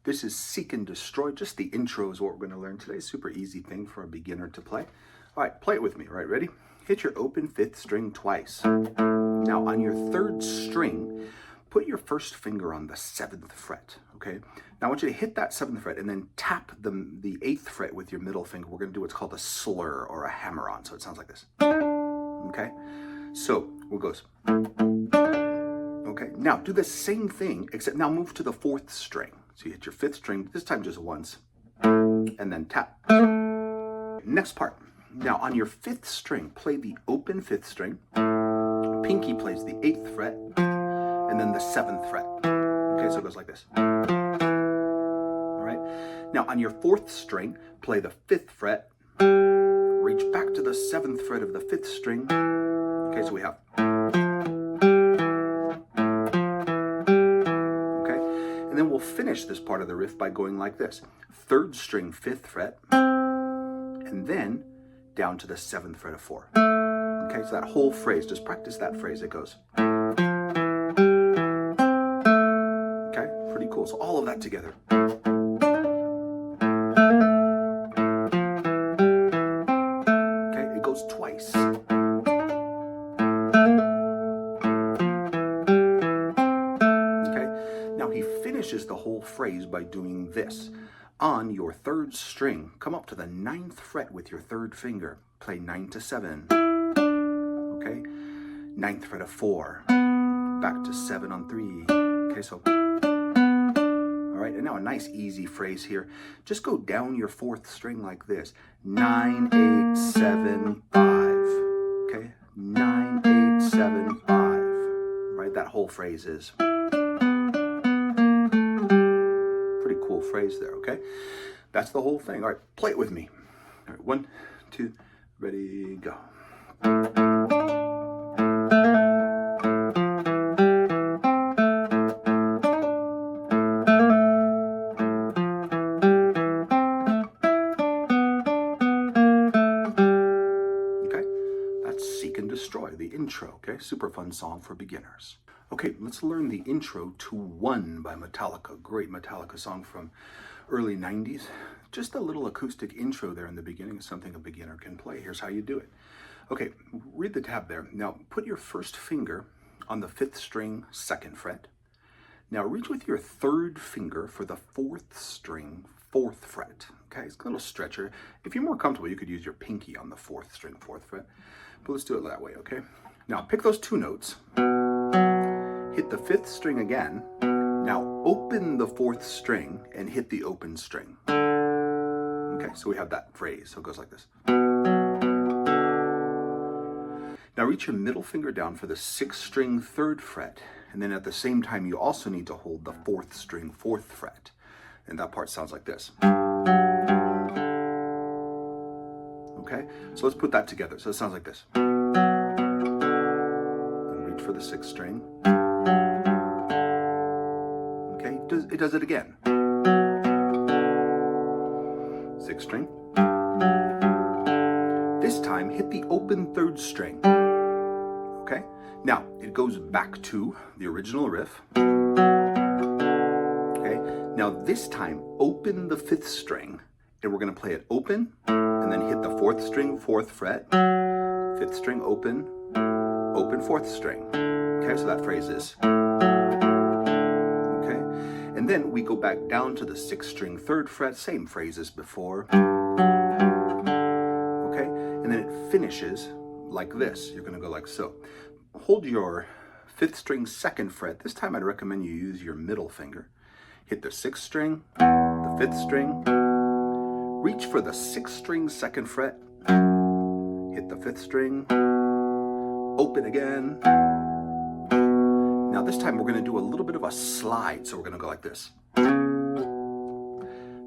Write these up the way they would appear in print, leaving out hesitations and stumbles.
This is Seek and Destroy. Just the intro is what we're going to learn today. Super easy thing for a beginner to play. All right, play it with me. All right, ready? Hit your open fifth string twice. Now on your third string, put your first finger on the 7th fret, okay? Now I want you to hit that 7th fret and then tap the 8th fret with your middle finger. We're going to do what's called a slur or a hammer-on, so it sounds like this. Okay? So, it goes. Okay, now do the same thing, except now move to the 4th string. So you hit your 5th string, this time just once, and then tap. Next part. Now on your 5th string, play the open 5th string. Pinky plays the 8th fret, and then the 7th fret. Okay, so it goes like this. All right. Now on your 4th string, play the 5th fret. Reach back to the 7th fret of the 5th string. Okay, so we have. Okay, and then we'll finish this part of the riff by going like this: 3rd string, 5th fret, and then down to the 7th fret of 4. Okay, so that whole phrase, just practice that phrase. It goes. Okay, pretty cool. So all of that together. Okay, it goes twice. Okay, now he finishes the whole phrase by doing this. On your 3rd string, come up to the 9th fret with your 3rd finger. Play 9 to 7. Okay, 9th fret of 4. Back to 7 on 3. Okay, so. All right, and now a nice easy phrase here. Just go down your 4th string like this. 9, 8, 7, 5. Okay, 9, 8, 7, 5. Right, that whole phrase is. Pretty cool phrase there, okay? That's the whole thing. All right, play it with me. All right, 1, 2, ready, go. Okay, that's Seek and Destroy, the intro, okay? Super fun song for beginners. Okay, let's learn the intro to One by Metallica. Great Metallica song from early 90s. Just a little acoustic intro there in the beginning, something a beginner can play. Here's how you do it. Okay, read the tab there. Now put your first finger on the 5th string, 2nd fret. Now reach with your 3rd finger for the 4th string, 4th fret. Okay, it's a little stretcher. If you're more comfortable, you could use your pinky on the 4th string, 4th fret. But let's do it that way, okay? Now pick those 2 notes. Hit the 5th string again. Now open the 4th string and hit the open string. Okay, so we have that phrase. So it goes like this. Now reach your middle finger down for the 6th string, 3rd fret. And then at the same time, you also need to hold the 4th string, 4th fret. And that part sounds like this. Okay, so let's put that together. So it sounds like this. And reach for the 6th string. Okay, it does it again. 6th string. This time, hit the open 3rd string. Okay, now it goes back to the original riff. Okay, now this time, open the 5th string, and we're going to play it open, and then hit the 4th string, 4th fret, 5th string, open, open 4th string. Okay, so that phrase is. And then we go back down to the 6th string, 3rd fret, same phrase as before. Okay, and then it finishes like this. You're gonna go like so. Hold your 5th string, 2nd fret. This time I'd recommend you use your middle finger. Hit the 6th string, the 5th string. Reach for the 6th string, 2nd fret. Hit the 5th string. Open again. Now this time we're going to do a little bit of a slide, so we're going to go like this.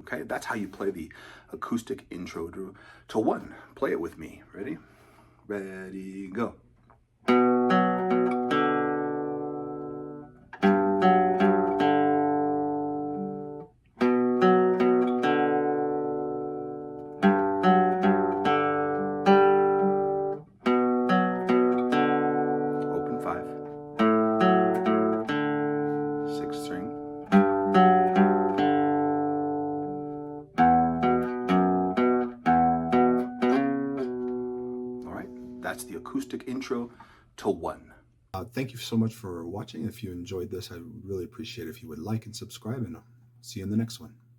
Okay, that's how you play the acoustic intro to One. Play it with me. Ready? Ready, go. Open 5. 6th string. That's the acoustic intro to One. Thank you so much for watching. If you enjoyed this, I really appreciate it if you would like and subscribe, and I'll see you in the next one.